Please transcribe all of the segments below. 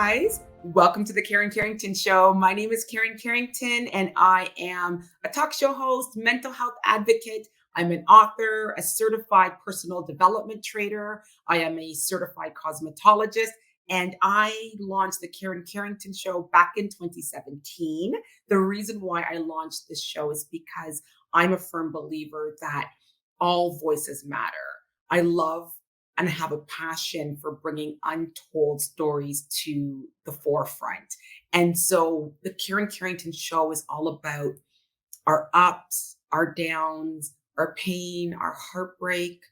guys. Welcome to the Karen Carrington Show. My name is Karen Carrington, and I am a talk show host, mental health advocate. I'm an author, a certified personal development trainer. I am a certified cosmetologist, and I launched the Karen Carrington Show back in 2017. The reason why I launched this show is because I'm a firm believer that all voices matter. I love and have a passion for bringing untold stories to the forefront. And so the Karen Carrington Show is all about our ups, our downs, our pain, our heartbreak,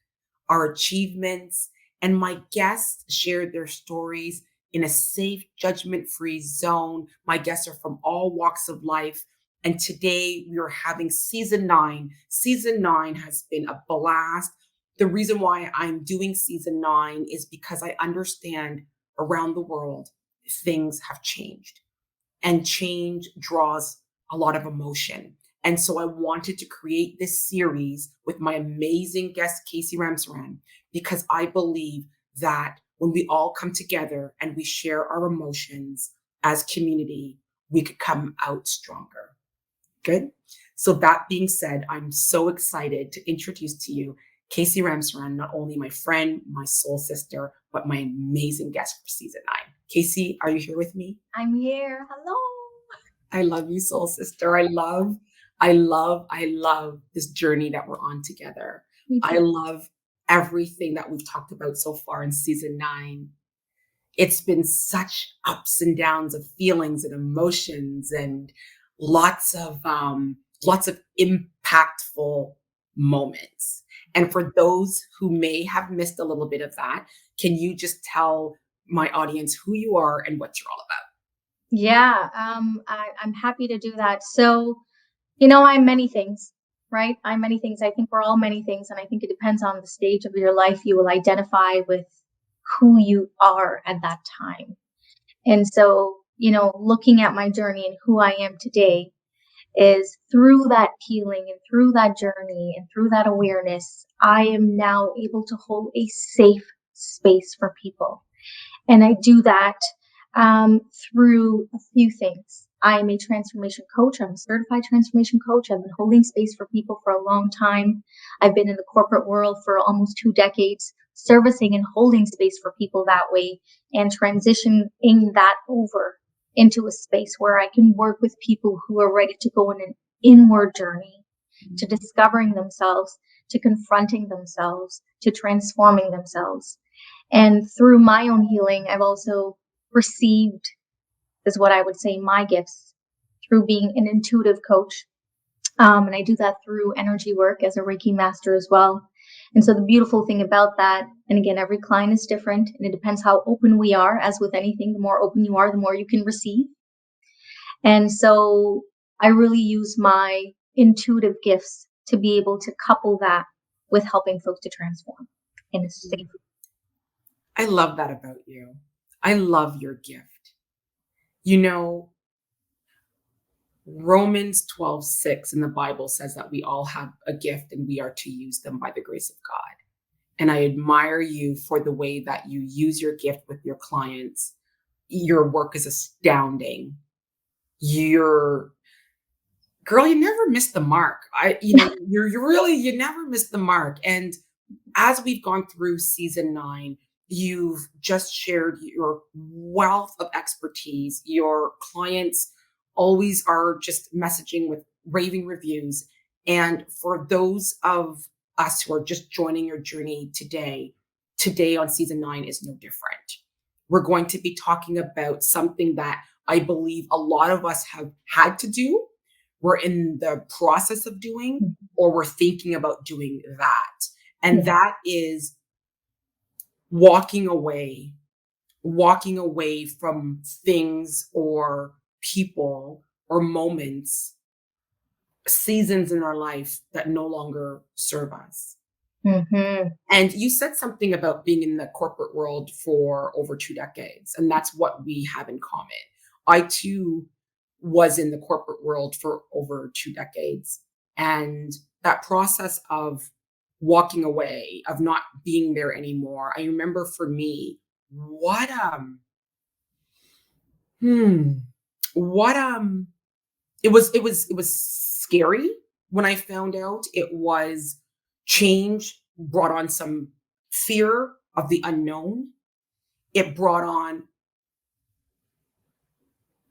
our achievements. And my guests share their stories in a safe, judgment-free zone. My guests are from all walks of life. And today we are having season 9. Season 9 has been a blast. The reason why I'm doing season 9 is because I understand around the world, things have changed, and change draws a lot of emotion. And so I wanted to create this series with my amazing guest, Casey Ramsaran, because I believe that when we all come together and we share our emotions as community, we could come out stronger. Good. So that being said, I'm so excited to introduce to you Casey Ramsaran, not only my friend, my soul sister, but my amazing guest for season 9. Casey, are you here with me? I'm here. Hello. I love you, soul sister. I love this journey that we're on together. I love everything that we've talked about so far in season 9. It's been such ups and downs of feelings and emotions and lots of impactful moments. And for those who may have missed a little bit of that, can you just tell my audience who you are and what you're all about? Yeah, I'm happy to do that. So, I'm many things, right? I'm many things. I think we're all many things. And I think it depends on the stage of your life. You will identify with who you are at that time. And so, looking at my journey and who I am today is through that healing and through that journey and through that awareness, I am now able to hold a safe space for people. And I do that through a few things. I am a transformation coach. I'm a certified transformation coach. I've been holding space for people for a long time. I've been in the corporate world for almost 2 decades, servicing and holding space for people that way and transitioning that over into a space where I can work with people who are ready to go on an inward journey, to discovering themselves, to confronting themselves, to transforming themselves. And through my own healing, I've also received, is what I would say, my gifts through being an intuitive coach. And I do that through energy work as a Reiki master as well. And so the beautiful thing about that, and again, every client is different, and it depends how open we are. As with anything, the more open you are, the more you can receive. And so I really use my intuitive gifts to be able to couple that with helping folks to transform in a safe. I love that about you. I love your gift. Romans 12:6 in the Bible says that we all have a gift and we are to use them by the grace of God. And I admire you for the way that you use your gift with your clients. Your work is astounding. You never miss the mark. You never miss the mark. And as we've gone through season 9, you've just shared your wealth of expertise. Your clients always are just messaging with raving reviews. And for those of us who are just joining your journey today on season 9 is no different. We're going to be talking about something that I believe a lot of us have had to do. We're in the process of doing, or we're thinking about doing that. And that is walking away from things or people or moments, seasons in our life that no longer serve us. Mm-hmm. And you said something about being in the corporate world for over 2 decades, and that's what we have in common. I too was in the corporate world for over 2 decades. And that process of walking away, of not being there anymore, I remember for me, what Hmm. What it was scary when I found out. It was change brought on some fear of the unknown. It brought on,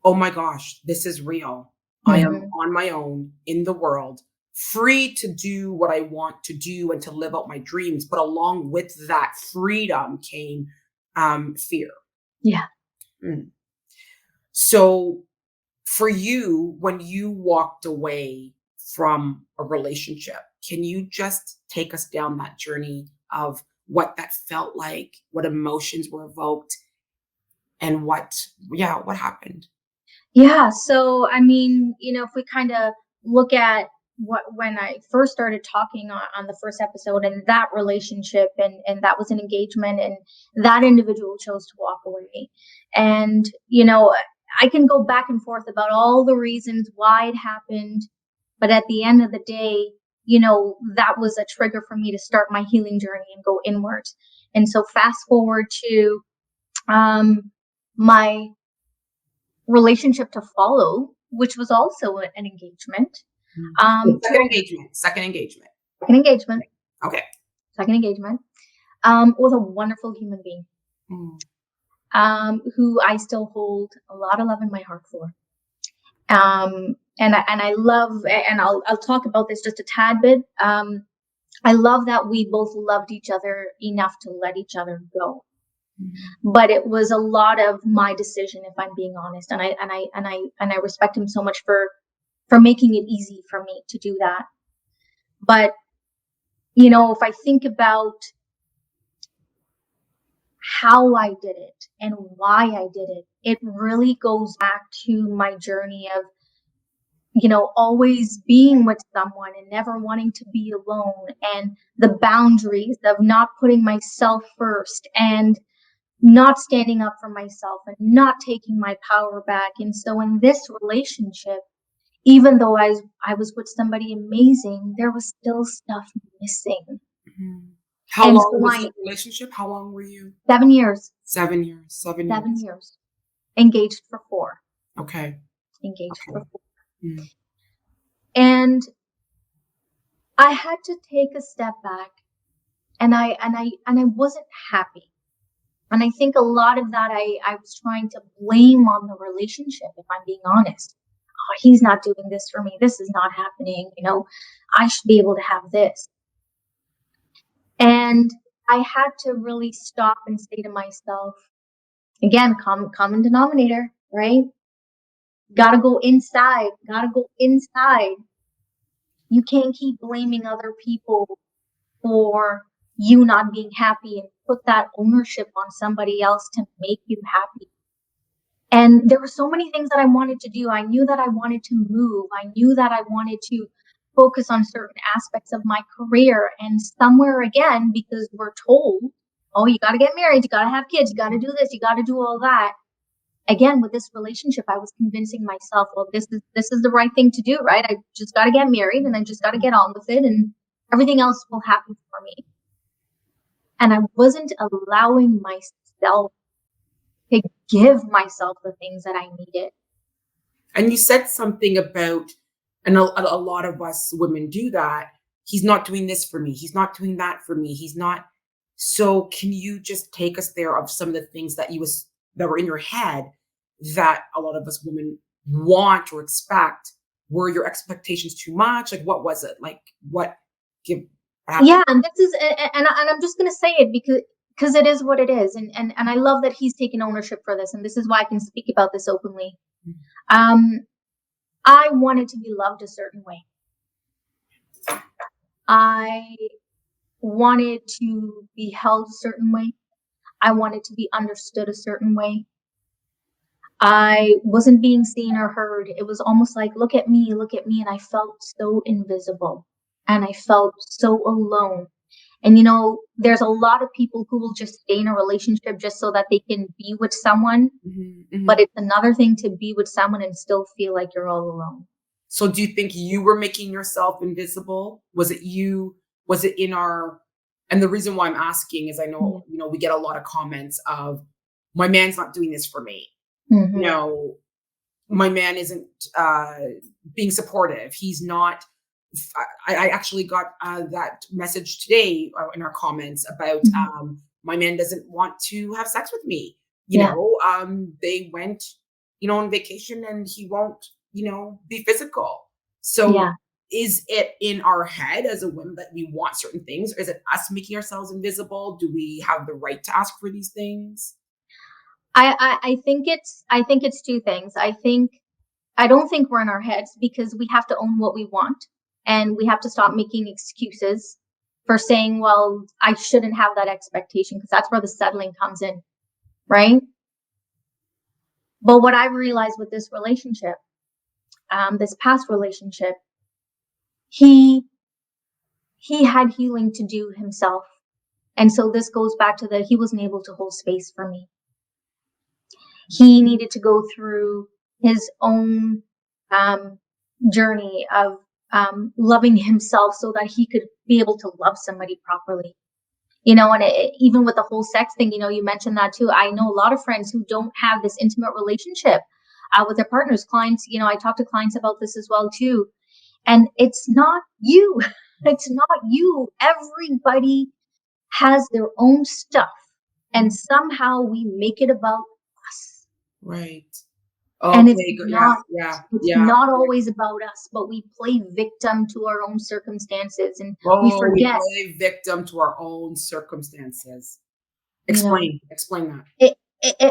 oh my gosh, this is real. I am Mhm. on my own in the world, free to do what I want to do and to live out my dreams. But along with that freedom came fear. Yeah. Mm. So for you, when you walked away from a relationship, can you just take us down that journey of what that felt like, what emotions were evoked, and what happened? Yeah, so I mean, if we kind of look at what when I first started talking on the first episode, and that relationship, and that was an engagement, and that individual chose to walk away. And I can go back and forth about all the reasons why it happened, but at the end of the day, that was a trigger for me to start my healing journey and go inward. And so fast forward to um my relationship to follow, which was also an engagement. Mm. To a Second engagement. second engagement, Okay. second engagement, with a wonderful human being, Mm. who I still hold a lot of love in my heart for. And I love, and I'll talk about this just a tad bit. I love that we both loved each other enough to let each other go. Mhm. But it was a lot of my decision, if I'm being honest. And I respect him so much for making it easy for me to do that. But if I think about how I did it and why I did it, it really goes back to my journey of always being with someone and never wanting to be alone, and the boundaries of not putting myself first, and not standing up for myself, and not taking my power back. And so in this relationship, even though I was with somebody amazing, there was still stuff missing. Mhm. How And long so was I the relationship? How long were you? 7 years, 7 years. 7 years. 7 years, engaged for 4, Okay. engaged for Okay. 4. Mm. And I had to take a step back, and I wasn't happy. And I think a lot of that I was trying to blame on the relationship, if I'm being honest. Oh, he's not doing this for me. This is not happening. I should be able to have this. And I had to really stop and say to myself, again, common denominator, right? Gotta go inside. Gotta go inside. You can't keep blaming other people for you not being happy and put that ownership on somebody else to make you happy. And there were so many things that I wanted to do. I knew that I wanted to move. I knew that I wanted to focus on certain aspects of my career. And somewhere again, because we're told, oh, you got to get married, you got to have kids, you got to do this, you got to do all that. Again, with this relationship, I was convincing myself, well, this is the right thing to do, right? I just got to get married, and I just got to get on with it, and everything else will happen for me. And I wasn't allowing myself to give myself the things that I needed. And you said something about, and a lot of us women do that. He's not doing this for me. He's not doing that for me. He's not. So can you just take us there of some of the things that were in your head that a lot of us women want or expect? Were your expectations too much? Like, what was it? Like, what give what happened? Yeah, and this is, and I'm just gonna say it because it is what it is, and I love that he's taken ownership for this, and this is why I can speak about this openly. Um, I wanted to be loved a certain way. I wanted to be held a certain way. I wanted to be understood a certain way. I wasn't being seen or heard. It was almost like, look at me. And I felt so invisible, and I felt so alone. And there's a lot of people who will just stay in a relationship just so that they can be with someone. Mhm, But mhm. it's another thing to be with someone and still feel like you're all alone. So do you think you were making yourself invisible? Was it you? Was it in our, and the reason why I'm asking is I Yeah. know, we get a lot of comments of my man's not doing this for me. You Mm-hmm. know, my man isn't being supportive. He's not. I actually got that message today in our comments about Mm-hmm. my man doesn't want to have sex with me. Yeah. They went, on vacation and he won't, be physical. So Yeah. is it in our head as a woman that we want certain things, or is it us making ourselves invisible? Do we have the right to ask for these things? I think it's two things. I don't think we're in our heads because we have to own what we want, and we have to stop making excuses for saying, well, I shouldn't have that expectation, because that's where the settling comes in, right? But what I've realized with this relationship, this past relationship, he he had healing to do himself. And so this goes back to he wasn't able to hold space for me. He needed to go through his own um, journey of loving himself so that he could be able to love somebody properly. And even with the whole sex thing, you mentioned that too. I know a lot of friends who don't have this intimate relationship with their partners. Clients, I talk to clients about this as well too. And it's not you. It's not you. Everybody has their own stuff, and somehow we make it about us. Right. And it's Okay. Yeah. not Yeah. it's Yeah. not always about us, but we play victim to our own circumstances, and we Oh, we forget, play victim to our own circumstances. you know, Explain that.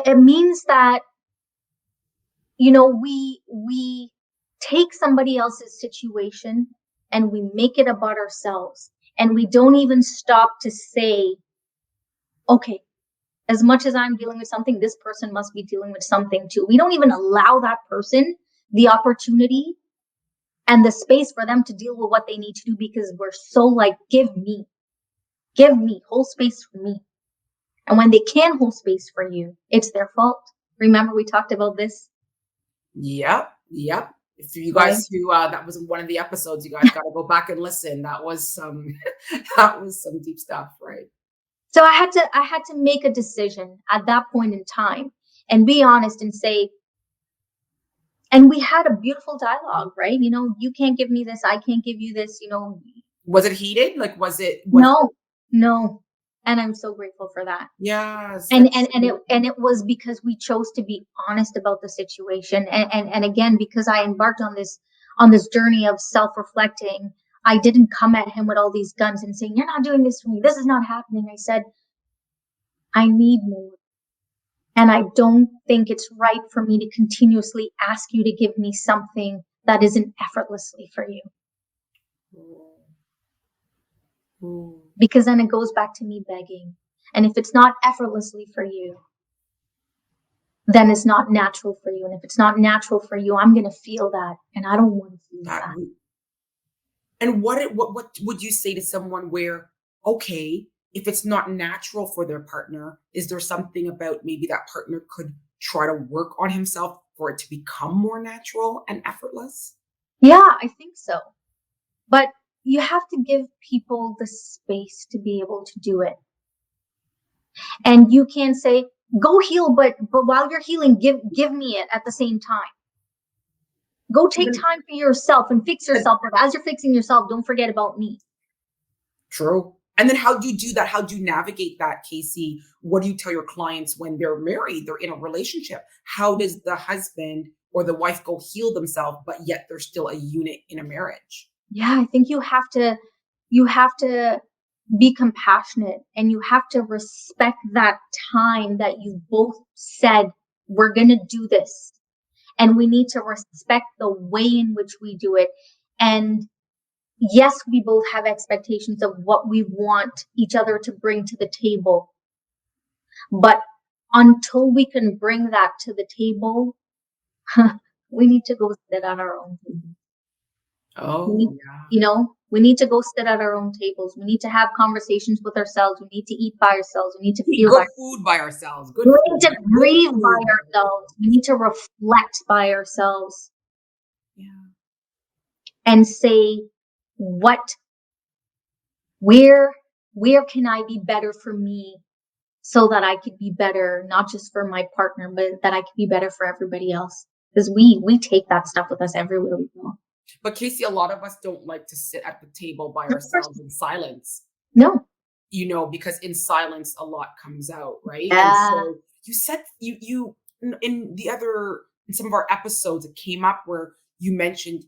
it means that, we take somebody else's situation and we make it about ourselves, and we don't even stop to say, okay, as much as I'm dealing with something, this person must be dealing with something too. We don't even allow that person the opportunity and the space for them to deal with what they need to do, because we're so like, give me, hold space for me. And when they can't hold space for you, it's their fault. Remember, we talked about this, Yep. Yep. If you right? guys who that was one of the episodes, you guys got to go back and listen. That was some that was some deep stuff, right? So I had to make a decision at that point in time and be honest and say, and we had a beautiful dialogue, right? You can't give me this, I can't give you this, Was it heated? Like was no, no. And I'm so grateful for that. yes, And it was because we chose to be honest about the situation. And again, because I embarked on this journey of self-reflecting, I didn't come at him with all these guns and saying, you're not doing this for me, this is not happening. I said, I need more. And I don't think it's right for me to continuously ask you to give me something that isn't effortlessly for you. Ooh. Because then it goes back to me begging. And if it's not effortlessly for you, then it's not natural for you. And if it's not natural for you, I'm going to feel that. And I don't want to feel That that. and what would you say to someone where, okay, if it's not natural for their partner, is there something about maybe that partner could try to work on himself for it to become more natural and effortless? Yeah, I think so. But you have to give people the space to be able to do it. And you can't say, go heal, but while you're healing, give me it at the same time. Go take Then- time for yourself and fix and- yourself. But as you're fixing yourself, don't forget about me. True. And then how do you do that? How do you navigate that, Casey? What do you tell your clients when they're married, they're in a relationship? How does the husband or the wife go heal themselves, but yet they're still a unit in a marriage? Yeah, I think you have to be compassionate, and you have to respect that time that you both said, we're going to do this. And we need to respect the way in which we do it. And yes, we both have expectations of what we want each other to bring to the table. But until we can bring that to the table, we need to go sit at our own table. We need, Oh, yeah. we need to go sit at our own tables. We need to have conversations with ourselves. We need to eat by ourselves. We need to Eat feel by good food by ourselves. Good We food. need to Good grieve by food. ourselves. We need to reflect by ourselves Yeah. and say, what, where can I be better for me so that I could be better, not just for my partner, but that I could be better for everybody else. Because we take that stuff with us everywhere we go. But Casey, a lot of us don't like to sit at the table by Of course. ourselves in silence, No. because in silence a lot comes out, right? And Yeah. so you said in some of our episodes, it came up where you mentioned,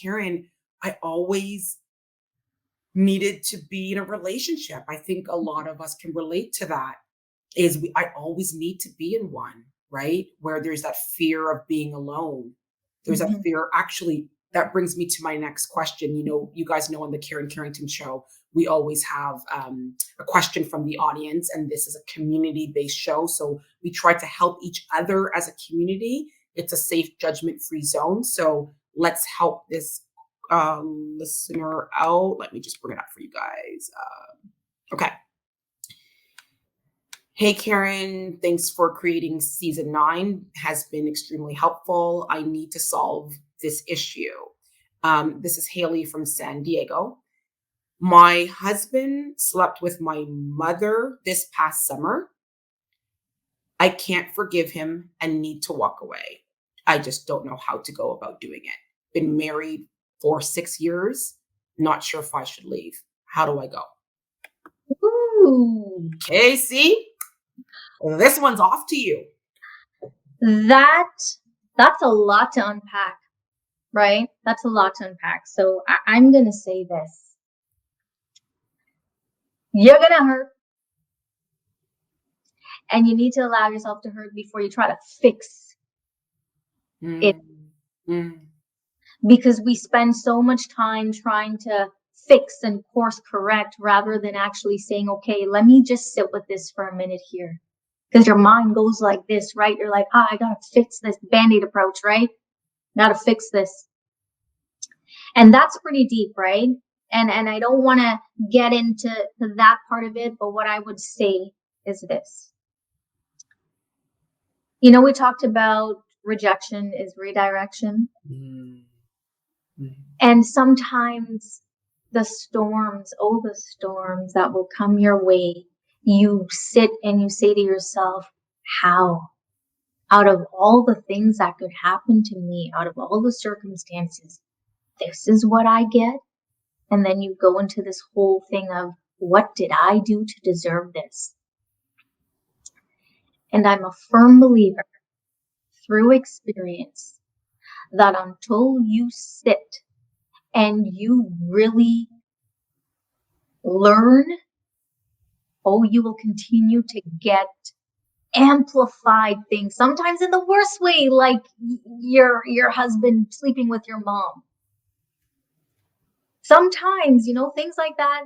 Karen, I always needed to be in a relationship. I think a lot of us can relate to that. I always need to be in one, right? Where there's that fear of being alone. There's that fear. Actually, that brings me to my next question. You guys know on the Karen Carrington Show, we always have a question from the audience, and this is a community-based show. So we try to help each other as a community. It's a safe, judgment-free zone. So let's help this listener out. Let me just bring it up for you guys. Okay. Hey, Karen, thanks for creating season 9. Has been extremely helpful. I need to solve this issue. This is Haley from San Diego. My husband slept with my mother this past summer. I can't forgive him and need to walk away. I just don't know how to go about doing it. Been married for 6 years. Not sure if I should leave. How do I go? Ooh. Casey, this one's off to you. That's a lot to unpack, right? That's a lot to unpack. So I'm going to say this. You're going to hurt. And you need to allow yourself to hurt before you try to fix it. Because we spend so much time trying to fix and course correct rather than actually saying, okay, let me just sit with this for a minute here. Because your mind goes like this, right? You're like, I got to fix this Band-Aid approach, right? Got to fix this. And that's pretty deep, right? And I don't want to get into that part of it, but what I would say is this. We talked about rejection is redirection. And sometimes the storms that will come your way, you sit and you say to yourself, how? Out of all the things that could happen to me, out of all the circumstances, this is what I get? And then you go into this whole thing of, what did I do to deserve this? And I'm a firm believer, through experience, that until you sit and you really learn, you will continue to get amplified things, sometimes in the worst way, like your husband sleeping with your mom. Sometimes, things like that,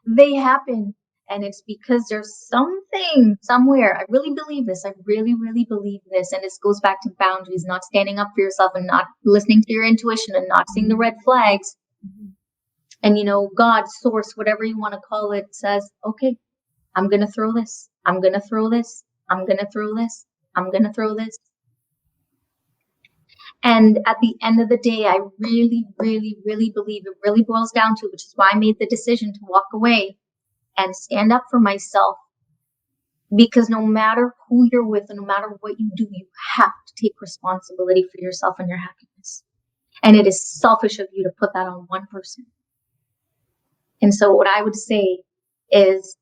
they happen. And it's because there's something somewhere. I really believe this. I really, really believe this. And this goes back to boundaries, not standing up for yourself and not listening to your intuition and not seeing the red flags. And, God, source, whatever you want to call it, says, okay, I'm going to throw this. I'm going to throw this. I'm going to throw this. I'm going to throw this. And at the end of the day, I really, really, really believe it really boils down to, which is why I made the decision to walk away and stand up for myself, because no matter who you're with and no matter what you do, you have to take responsibility for yourself and your happiness. And it is selfish of you to put that on one person. And so what I would say is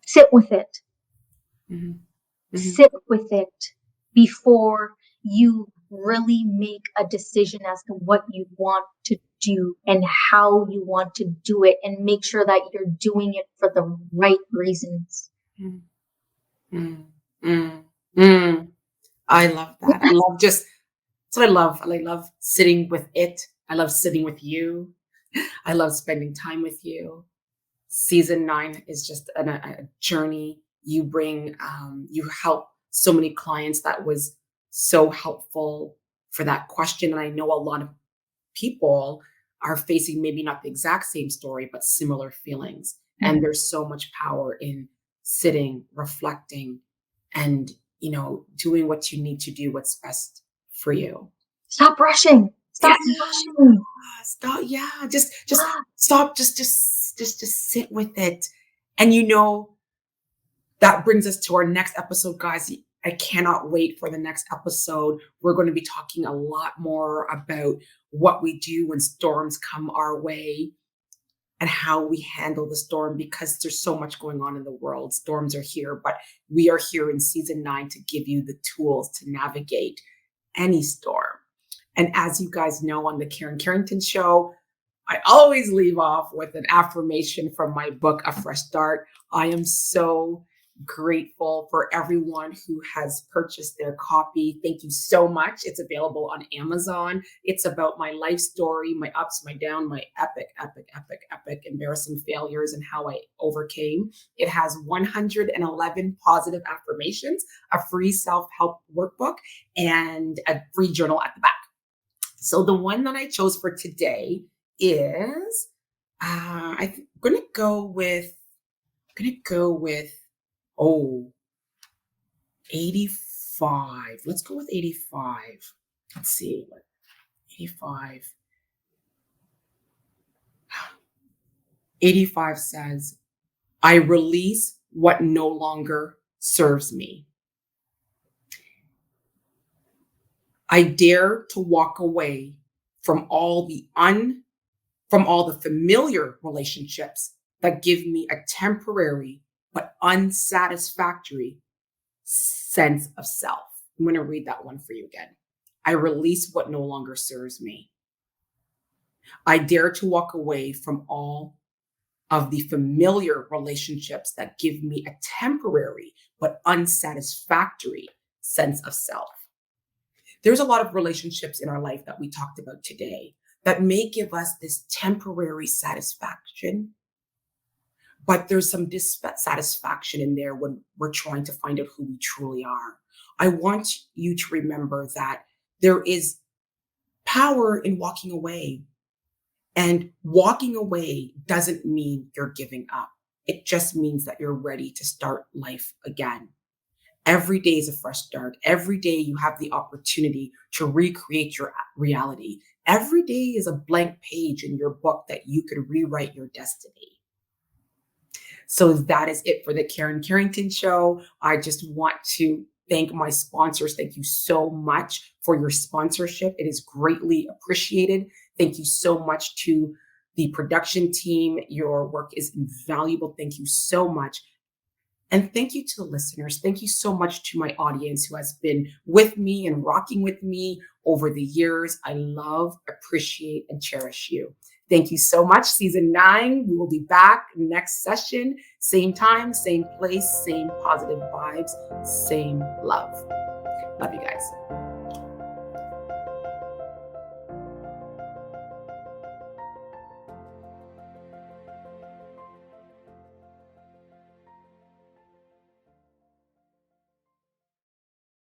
sit with it. Sit with it before you really make a decision as to what you want to do and how you want to do it, and make sure that you're doing it for the right reasons. I love that. That's what I love. I love sitting with it. I love sitting with you. I love spending time with you. Season 9 is just a journey. You bring, you help so many clients. That was so helpful for that question. And I know a lot of people are facing maybe not the exact same story, but similar feelings. And there's so much power in sitting, reflecting, and, doing what you need to do, what's best for you. Stop rushing. Stop rushing. Stop. Yeah. Just stop. Just just sit with it. And that brings us to our next episode, guys. I cannot wait for the next episode. We're going to be talking a lot more about what we do when storms come our way and how we handle the storm, because there's so much going on in the world. Storms are here, but we are here in season 9 to give you the tools to navigate any storm. And as you guys know, on the Karen Carrington Show, I always leave off with an affirmation from my book, A Fresh Start. I am so grateful for everyone who has purchased their copy. Thank you so much. It's available on Amazon. It's about my life story, my ups, my downs, my epic embarrassing failures and how I overcame. It has 111 positive affirmations, a free self-help workbook, and a free journal at the back. So the one that I chose for today is I'm gonna go with 85. Let's go with 85. Let's see what 85. 85 says, I release what no longer serves me. I dare to walk away from all the familiar relationships that give me a temporary but unsatisfactory sense of self. I'm going to read that one for you again. I release what no longer serves me. I dare to walk away from all of the familiar relationships that give me a temporary but unsatisfactory sense of self. There's a lot of relationships in our life that we talked about today that may give us this temporary satisfaction, but there's some dissatisfaction in there when we're trying to find out who we truly are. I want you to remember that there is power in walking away. And walking away doesn't mean you're giving up. It just means that you're ready to start life again. Every day is a fresh start. Every day you have the opportunity to recreate your reality. Every day is a blank page in your book that you could rewrite your destiny. So that is it for the Karen Carrington Show. I just want to thank my sponsors. Thank you so much for your sponsorship. It is greatly appreciated. Thank you so much to the production team. Your work is invaluable. Thank you so much. And thank you to the listeners. Thank you so much to my audience who has been with me and rocking with me over the years. I love, appreciate, and cherish you. Thank you so much. Season 9, we will be back next session. Same time, same place, same positive vibes, same love. Love you guys.